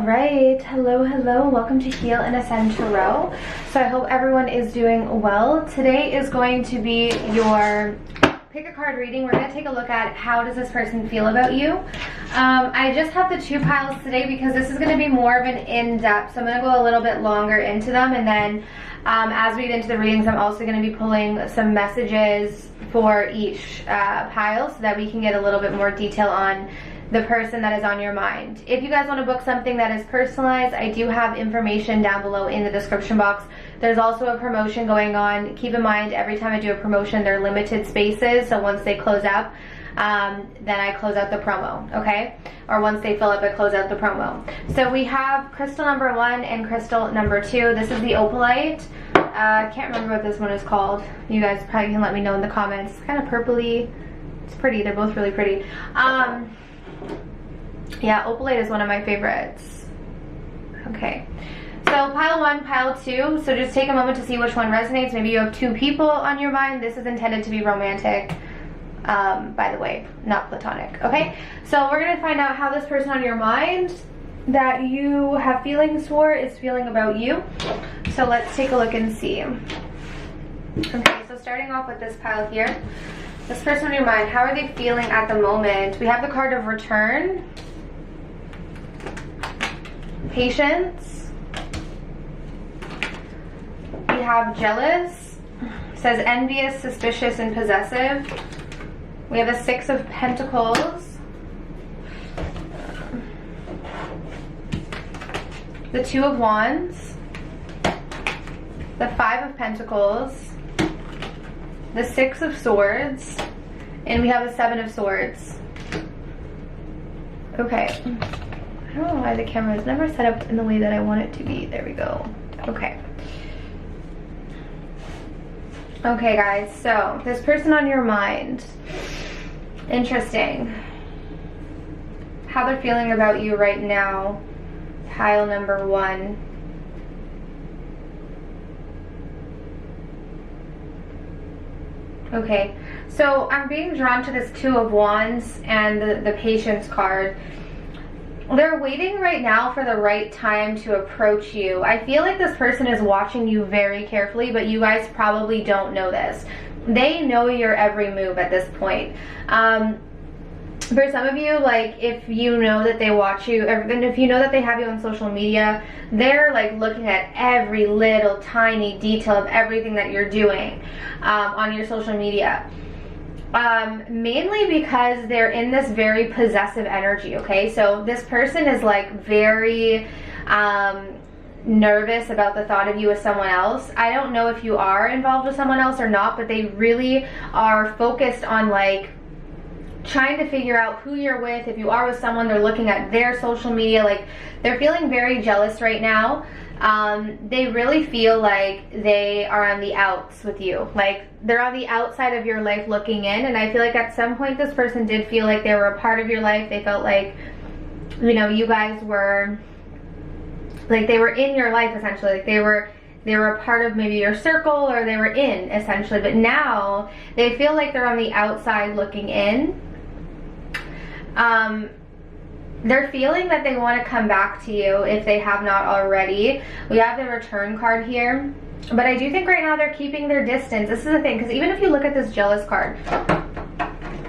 Right, hello, welcome to Heal and Ascend Tarot. So I hope everyone is doing well. Today is going to be your pick a card reading. We're going to take a look at how does this person feel about you. I just have the two piles today because this is going to be more of an in-depth, so I'm going to go a little bit longer into them, and then as we get into the readings, I'm also going to be pulling some messages for each pile so that we can get a little bit more detail on the person that is on your mind. If you guys want to book something that is personalized, I do have information down below in the description box. There's also a promotion going on. Keep in mind, every time I do a promotion, they're limited spaces, so once they close up, then I close out the promo, okay? Or once they fill up, I close out the promo. So we have crystal number 1 and crystal number 2. This is the opalite. I can't remember what this one is called. You guys probably can let me know in the comments. It's kind of purpley. It's pretty. They're both really pretty. Yeah, opalite is one of my favorites. Okay, so pile 1, pile 2. So just take a moment to see which one resonates. Maybe you have two people on your mind. This is intended to be romantic, by the way, not platonic. Okay, so we're going to find out how this person on your mind that you have feelings for is feeling about you. So let's take a look and see. Okay, so starting off with this pile here. This person on your mind, how are they feeling at the moment? We have the card of return, patience, we have jealous, it says envious, suspicious, and possessive. We have the 6 of Pentacles, the 2 of Wands, the 5 of Pentacles, the 6 of Swords, and we have the 7 of Swords. Okay. I don't know why the camera is never set up in the way that I want it to be. There we go. Okay. Okay, guys. So, this person on your mind. Interesting. How they're feeling about you right now. Pile number 1. Okay, so I'm being drawn to this 2 of Wands and the Patience card. They're waiting right now for the right time to approach you. I feel like this person is watching you very carefully, but you guys probably don't know this. They know your every move at this point. For some of you, like, if you know that they watch you, and if you know that they have you on social media, they're like looking at every little tiny detail of everything that you're doing on your social media. Mainly because they're in this very possessive energy, okay? So this person is like very nervous about the thought of you as someone else. I don't know if you are involved with someone else or not, but they really are focused on like trying to figure out who you're with. If you are with someone, they're looking at their social media. Like, they're feeling very jealous right now. They really feel like they are on the outs with you. Like, they're on the outside of your life looking in, and I feel like at some point this person did feel like they were a part of your life. They felt like, you know, you guys were, like, they were in your life essentially. Like, they were a part of maybe your circle, or they were in essentially, but now they feel like they're on the outside looking in. They're feeling that they want to come back to you if they have not already. We have the return card here, but I do think right now they're keeping their distance. This is the thing, because even if you look at this jealous card,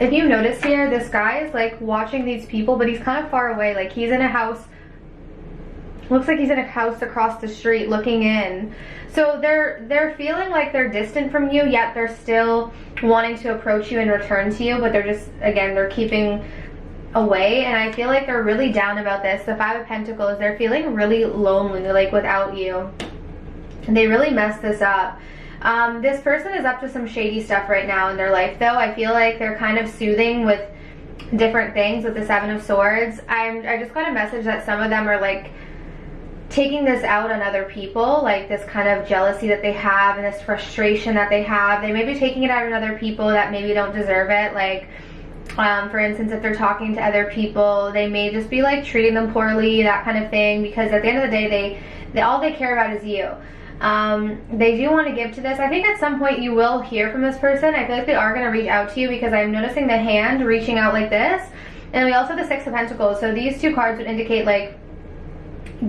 if you notice here, this guy is like watching these people, but he's kind of far away. Like, he's in a house, looks like he's in a house across the street looking in. So they're feeling like they're distant from you, yet they're still wanting to approach you and return to you, but they're just, again, they're keeping away. And I feel like they're really down about this. The 5 of Pentacles, they're feeling really lonely, like, without you. And they really messed this up. This person is up to some shady stuff right now in their life, though. I feel like they're kind of soothing with different things with the 7 of Swords. I just got a message that some of them are like taking this out on other people, like this kind of jealousy that they have and this frustration that they have. They may be taking it out on other people that maybe don't deserve it. Like, for instance, if they're talking to other people, they may just be like treating them poorly, that kind of thing, because at the end of the day, they all they care about is you. They do want to give to this. I think at some point you will hear from this person. I feel like they are going to reach out to you, because I'm noticing the hand reaching out like this. And we also have the 6 of Pentacles. So these two cards would indicate, like,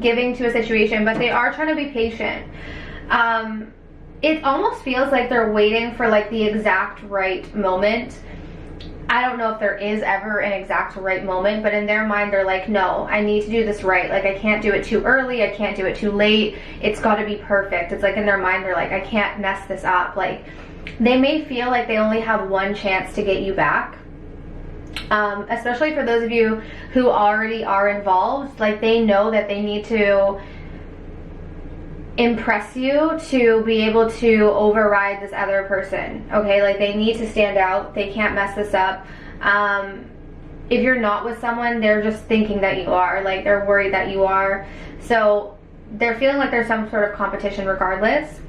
giving to a situation, but they are trying to be patient. It almost feels like they're waiting for like the exact right moment. I don't know if there is ever an exact right moment, but in their mind they're like, no, I need to do this right. Like, I can't do it too early, I can't do it too late, it's got to be perfect. It's like in their mind they're like, I can't mess this up. Like, they may feel like they only have one chance to get you back. Especially for those of you who already are involved, like, they know that they need to impress you to be able to override this other person, okay? Like, they need to stand out, they can't mess this up. If you're not with someone, they're just thinking that you are, like, they're worried that you are, so they're feeling like there's some sort of competition regardless.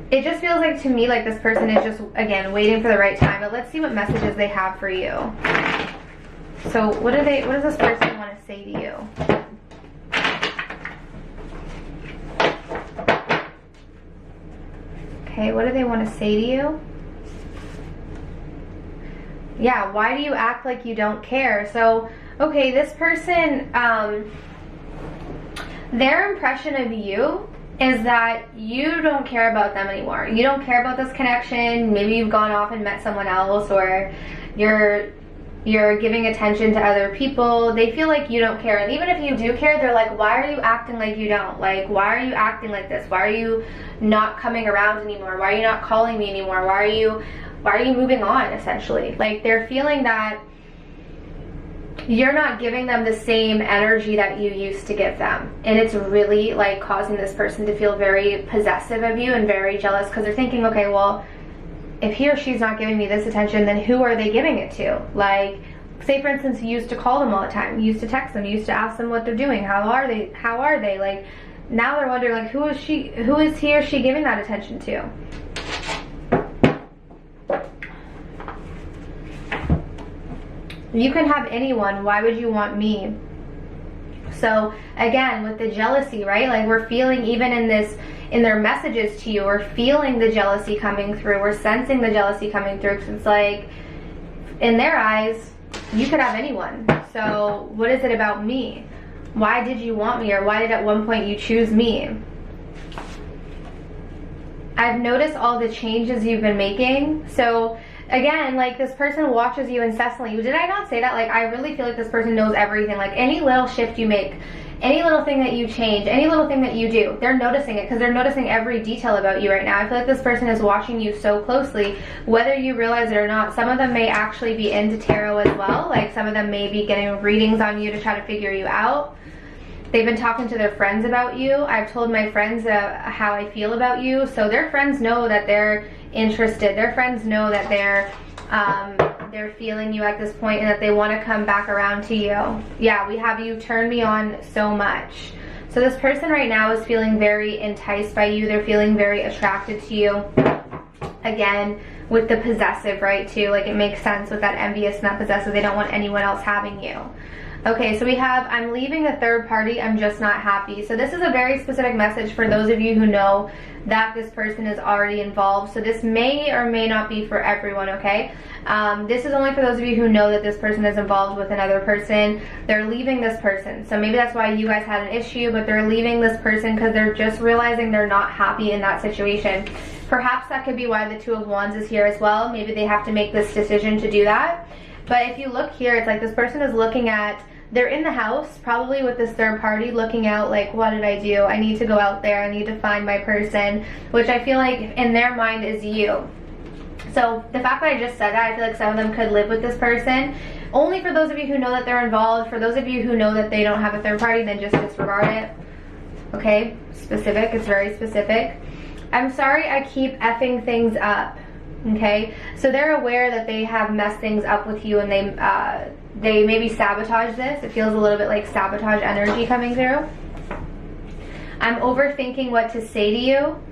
It just feels like to me like this person is just, again, waiting for the right time. But let's see what messages they have for you. So what does this person want to say to you? Okay, what do they want to say to you? Yeah, why do you act like you don't care? So, okay, this person, their impression of you is that you don't care about them anymore. You don't care about this connection. Maybe you've gone off and met someone else, or you're giving attention to other people. They feel like you don't care. And even if you do care, they're like, why are you acting like you don't? Like, why are you acting like this? Why are you not coming around anymore? Why are you not calling me anymore? Why are you moving on, essentially? Like, they're feeling that you're not giving them the same energy that you used to give them, and it's really like causing this person to feel very possessive of you and very jealous, because they're thinking, okay, well, if he or she's not giving me this attention, then who are they giving it to? Like, say for instance, you used to call them all the time, you used to text them, you used to ask them what they're doing, how are they, like, now they're wondering, like, who is he or she giving that attention to? You can have anyone, why would you want me? So again, with the jealousy, right? Like, we're feeling, even in their messages to you, we're feeling the jealousy coming through, we're sensing the jealousy coming through, because it's like, in their eyes, you could have anyone. So what is it about me? Why did you want me? Or why did at one point you choose me? I've noticed all the changes you've been making. So again, like, this person watches you incessantly. Did I not say that? Like, I really feel like this person knows everything. Like, any little shift you make, any little thing that you change, any little thing that you do, they're noticing it, because they're noticing every detail about you right now. I feel like this person is watching you so closely, whether you realize it or not. Some of them may actually be into tarot as well. Like, some of them may be getting readings on you to try to figure you out. They've been talking to their friends about you. I've told my friends how I feel about you, so their friends know that they're interested. Their friends know that they're feeling you at this point, and that they want to come back around to you. Yeah, we have you turn me on so much. So this person right now is feeling very enticed by you. They're feeling very attracted to you. Again, with the possessive, right, too. Like, it makes sense with that envious and that possessive. They don't want anyone else having you. Okay, so we have, I'm leaving a third party, I'm just not happy. So this is a very specific message for those of you who know that this person is already involved. So this may or may not be for everyone, okay? This is only for those of you who know that this person is involved with another person. They're leaving this person. So maybe that's why you guys had an issue, but they're leaving this person because they're just realizing they're not happy in that situation. Perhaps that could be why the Two of Wands is here as well. Maybe they have to make this decision to do that. But if you look here, it's like this person is looking at, they're in the house, probably with this third party, looking out like, what did I do? I need to go out there, I need to find my person, which I feel like in their mind is you. So the fact that I just said that, I feel like some of them could live with this person. Only for those of you who know that they're involved. For those of you who know that they don't have a third party, then just disregard it. Okay? Specific, it's very specific. I'm sorry I keep effing things up. Okay, so they're aware that they have messed things up with you, and they maybe sabotage this. It feels a little bit like sabotage energy coming through. I'm overthinking what to say to you.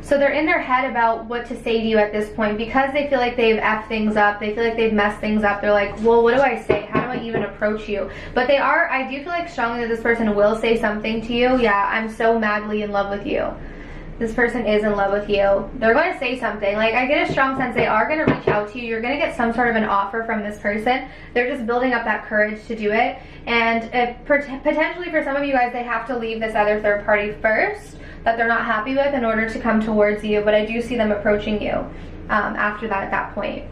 So they're in their head about what to say to you at this point, because they feel like they've effed things up. They feel like they've messed things up. They're like, well, what do I say? How do I even approach you? But I do feel like strongly that this person will say something to you. Yeah, I'm so madly in love with you. This person is in love with you. They're going to say something. Like, I get a strong sense they are going to reach out to you. You're going to get some sort of an offer from this person. They're just building up that courage to do it. And potentially for some of you guys, they have to leave this other third party first that they're not happy with in order to come towards you. But I do see them approaching you after that, at that point.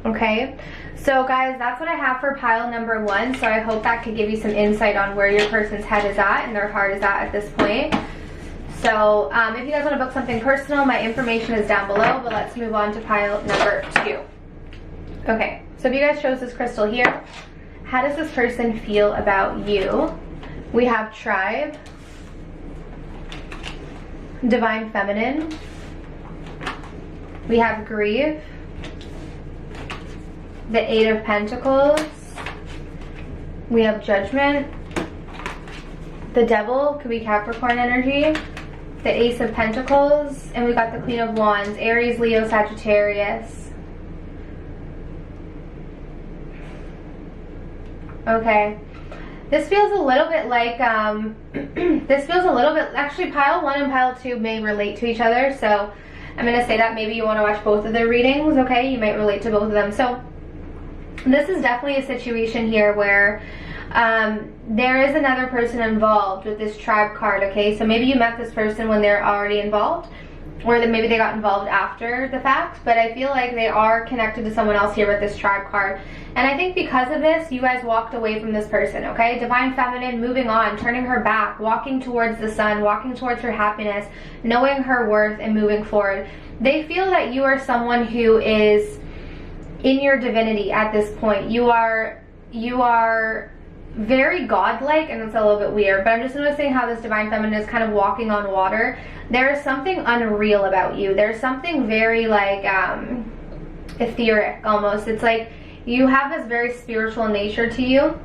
Okay? So guys, that's what I have for pile number 1. So I hope that could give you some insight on where your person's head is at and their heart is at this point. So if you guys want to book something personal, my information is down below, but let's move on to pile number 2. Okay, so if you guys chose this crystal here, how does this person feel about you? We have Tribe, Divine Feminine, we have Grief, the 8 of Pentacles, we have Judgment, the Devil, could be Capricorn energy, the Ace of Pentacles, and we got the Queen of Wands, Aries, Leo, Sagittarius. Okay. This feels a little bit like, actually pile 1 and pile 2 may relate to each other, so I'm going to say that maybe you want to watch both of their readings, okay? You might relate to both of them. So this is definitely a situation here where there is another person involved with this Tribe card, okay? So maybe you met this person when they're already involved, or that maybe they got involved after the fact, but I feel like they are connected to someone else here with this Tribe card. And I think because of this, you guys walked away from this person, okay? Divine Feminine, moving on, turning her back, walking towards the sun, walking towards her happiness, knowing her worth and moving forward. They feel that you are someone who is in your divinity at this point. You are very godlike, and it's a little bit weird, but I'm just noticing how this Divine Feminine is kind of walking on water. There is something unreal about you. There's something very like etheric almost. It's like you have this very spiritual nature to you,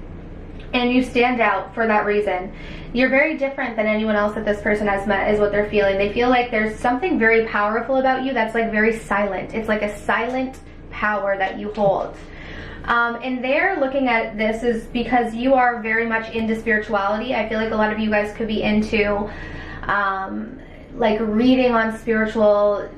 and you stand out for that reason. You're very different than anyone else that this person has met, is what they're feeling. They feel like there's something very powerful about you that's like very silent. It's like a silent power that you hold. And they're looking at this is because you are very much into spirituality. I feel like a lot of you guys could be into like reading on spiritual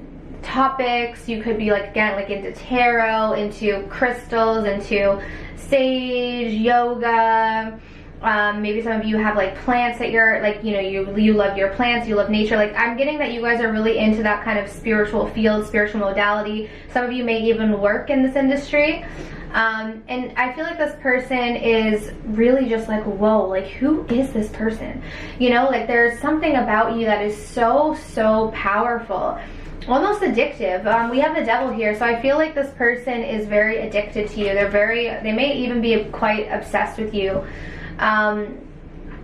topics. You could be like, again, like into tarot, into crystals, into sage, yoga. Maybe some of you have like plants that you're like, you know, you love your plants, you love nature. Like, I'm getting that you guys are really into that kind of spiritual field, spiritual modality. Some of you may even work in this industry. And I feel like this person is really just like, whoa, like who is this person? You know, like there's something about you that is so, so powerful. Almost addictive. We have the Devil here, so I feel like this person is very addicted to you. They may even be quite obsessed with you.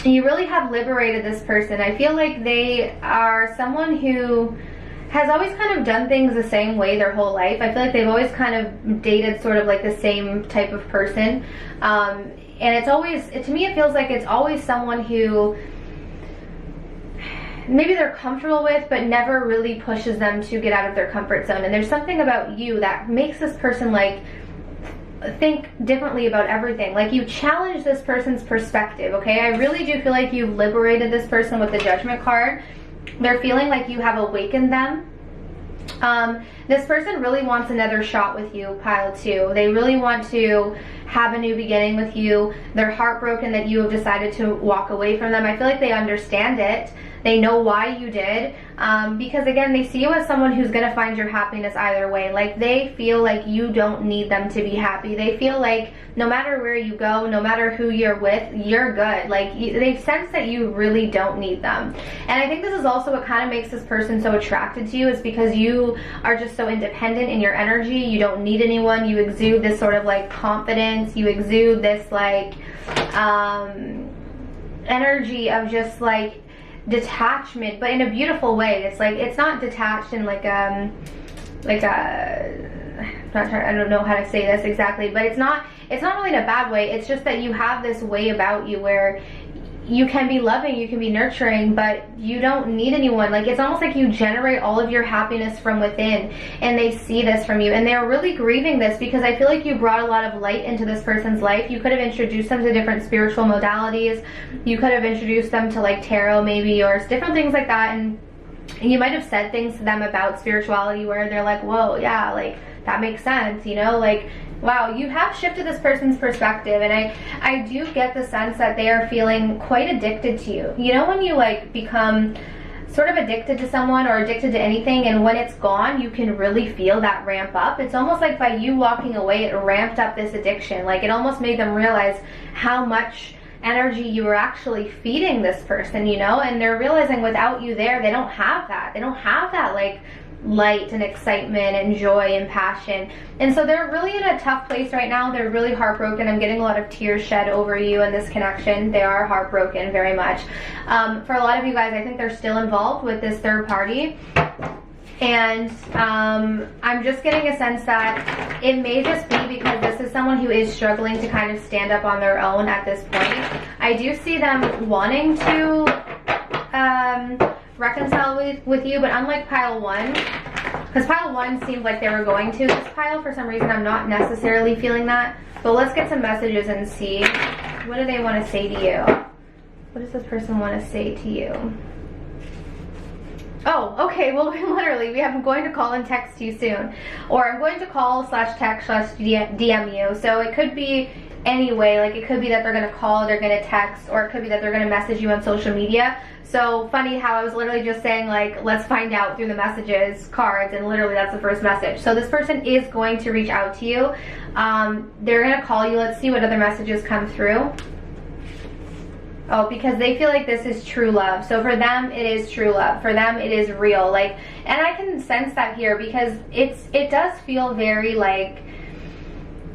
You really have liberated this person. I feel like they are someone who has always kind of done things the same way their whole life. I feel like they've always kind of dated sort of like the same type of person. And it's always, to me it feels like it's always someone who maybe they're comfortable with, but never really pushes them to get out of their comfort zone. And there's something about you that makes this person like think differently about everything. Like you challenge this person's perspective, okay? I really do feel like you've liberated this person with the Judgment card. They're feeling like you have awakened them. This person really wants another shot with you, pile 2. They really want to have a new beginning with you. They're heartbroken that you have decided to walk away from them. I feel like they understand it. They know why you did. Because again, they see you as someone who's going to find your happiness either way. Like they feel like you don't need them to be happy. They feel like no matter where you go, no matter who you're with, you're good. Like they sense that you really don't need them. And I think this is also what kind of makes this person so attracted to you, is because you are just so independent in your energy. You don't need anyone. You exude this sort of like confidence. You exude this like energy of just like detachment, but in a beautiful way. It's like, it's not detached in like a I don't know how to say this exactly, but it's not really in a bad way. It's just that you have this way about you where you can be loving, you can be nurturing, but you don't need anyone. Like it's almost like you generate all of your happiness from within, and they see this from you, and they're really grieving this because I feel like you brought a lot of light into this person's life. You could have introduced them to different spiritual modalities. You could have introduced them to like tarot maybe, or different things like that, and you might have said things to them about spirituality where they're like, whoa, yeah, like that makes sense, you know, like, wow, you have shifted this person's perspective. And I do get the sense that they are feeling quite addicted to you. You know, when you like become sort of addicted to someone or addicted to anything, and when it's gone, you can really feel that ramp up. It's almost like by you walking away, it ramped up this addiction. Like it almost made them realize how much energy you were actually feeding this person, you know, and they're realizing without you there, they don't have that. They don't have that like light and excitement and joy and passion. And so they're really in a tough place right now. They're really heartbroken. I'm getting a lot of tears shed over you and this connection. They are heartbroken very much. For a lot of you guys, I think they're still involved with this third party. And I'm just getting a sense that it may just be because this is someone who is struggling to kind of stand up on their own at this point. I do see them wanting to reconcile with you, but unlike pile 1, because pile 1 seemed like they were going to, this pile, for some reason, I'm not necessarily feeling that. But let's get some messages and see. What do they want to say to you? What does this person want to say to you? Oh, okay, well, literally, we have I'm going to call and text you soon. Or I'm going to call /text/DM you. So it could be any way. Like, it could be that they're going to call, they're going to text, or it could be that they're going to message you on social media. So funny how I was literally just saying, like, let's find out through the messages cards, and literally that's the first message. So this person is going to reach out to you. They're going to call you. Let's see what other messages come through. Oh, because they feel like this is true love. So for them, it is true love. For them, it is real. Like, and I can sense that here because it does feel very like,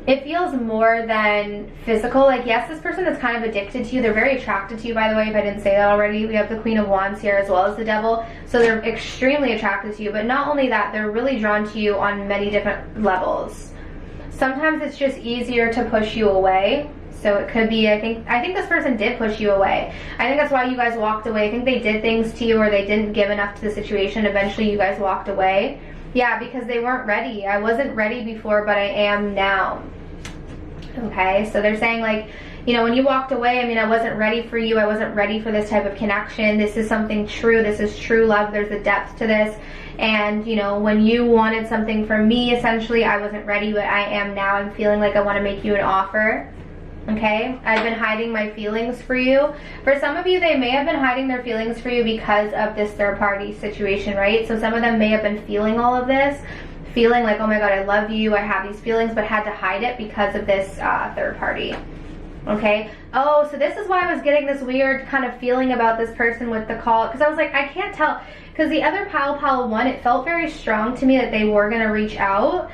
it feels more than physical. Like, yes, this person is kind of addicted to you. They're very attracted to you, by the way, if I didn't say that already. We have the Queen of Wands here as well as the Devil. So they're extremely attracted to you. But not only that, they're really drawn to you on many different levels. Sometimes it's just easier to push you away. So it could be, I think this person did push you away. I think that's why you guys walked away. I think they did things to you or they didn't give enough to the situation. Eventually you guys walked away. Yeah, because they weren't ready. I wasn't ready before, but I am now. Okay, so they're saying like, you know, when you walked away, I mean, I wasn't ready for you. I wasn't ready for this type of connection. This is something true. This is true love. There's a depth to this. And, you know, when you wanted something from me, essentially, I wasn't ready, but I am now. I'm feeling like I want to make you an offer. Okay, I've been hiding my feelings for you. For some of you, they may have been hiding their feelings for you because of this third party situation, right? So some of them may have been feeling all of this, feeling like, oh my God, I love you, I have these feelings, but had to hide it because of this third party. Okay, oh, so this is why I was getting this weird kind of feeling about this person with the call, because I was like, I can't tell, because the other pile 1, it felt very strong to me that they were going to reach out.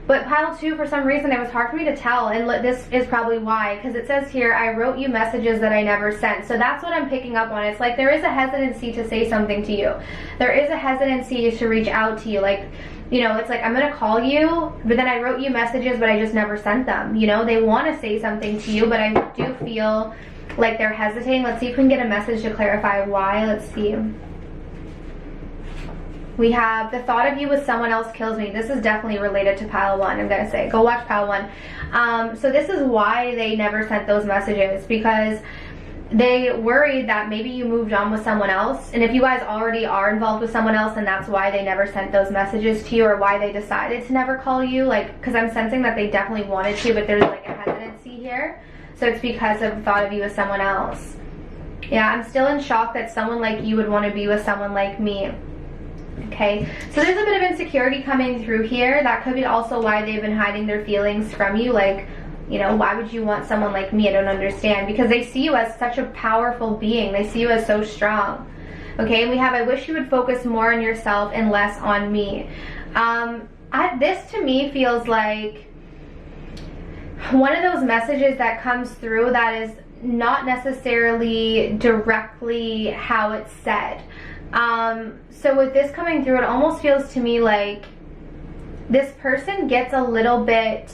But pile 2, for some reason, it was hard for me to tell, and this is probably why, because it says here, I wrote you messages that I never sent. So that's what I'm picking up on. It's like there is a hesitancy to say something to you. There is a hesitancy to reach out to you. Like, you know, it's like, I'm going to call you, but then I wrote you messages, but I just never sent them. You know, they want to say something to you, but I do feel like they're hesitating. Let's see if we can get a message to clarify why. Let's see. We have the thought of you with someone else kills me. This is definitely related to pile 1, I'm going to say. Go watch pile 1. So this is why they never sent those messages, because they worried that maybe you moved on with someone else. And if you guys already are involved with someone else, and that's why they never sent those messages to you, or why they decided to never call you. Like, because I'm sensing that they definitely wanted to, but there's like a hesitancy here. So it's because of the thought of you with someone else. Yeah, I'm still in shock that someone like you would want to be with someone like me. Okay, so there's a bit of insecurity coming through here. That could be also why they've been hiding their feelings from you. Like, you know, why would you want someone like me? I don't understand. Because they see you as such a powerful being. They see you as so strong. Okay, and we have, I wish you would focus more on yourself and less on me. This to me feels like one of those messages that comes through that is not necessarily directly how it's said. So with this coming through, it almost feels to me like this person gets a little bit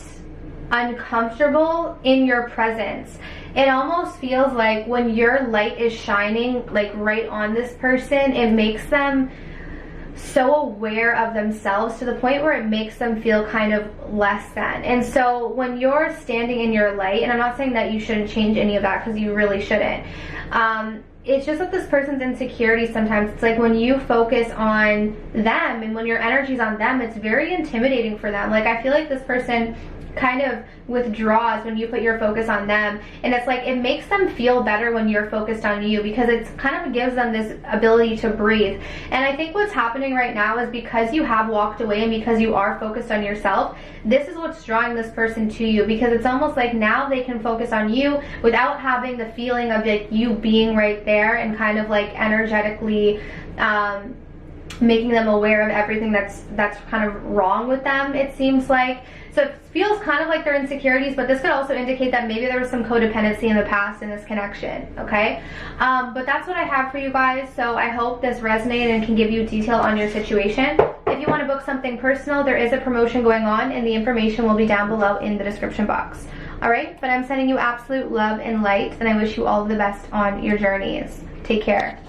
uncomfortable in your presence. It almost feels like when your light is shining like right on this person, it makes them so aware of themselves to the point where it makes them feel kind of less than. And so when you're standing in your light, and I'm not saying that you shouldn't change any of that because you really shouldn't, it's just that this person's insecurity sometimes, it's like when you focus on them and when your energy's on them, it's very intimidating for them. Like, I feel like this person kind of withdraws when you put your focus on them, and it's like it makes them feel better when you're focused on you, because it's kind of gives them this ability to breathe. And I think what's happening right now is because you have walked away and because you are focused on yourself, this is what's drawing this person to you, because it's almost like now they can focus on you without having the feeling of like you being right there and kind of like energetically making them aware of everything that's kind of wrong with them, it seems like. So it feels kind of like their insecurities, but this could also indicate that maybe there was some codependency in the past in this connection, okay? But that's what I have for you guys. So I hope this resonated and can give you detail on your situation. If you want to book something personal, there is a promotion going on, and the information will be down below in the description box. All right, but I'm sending you absolute love and light, and I wish you all the best on your journeys. Take care.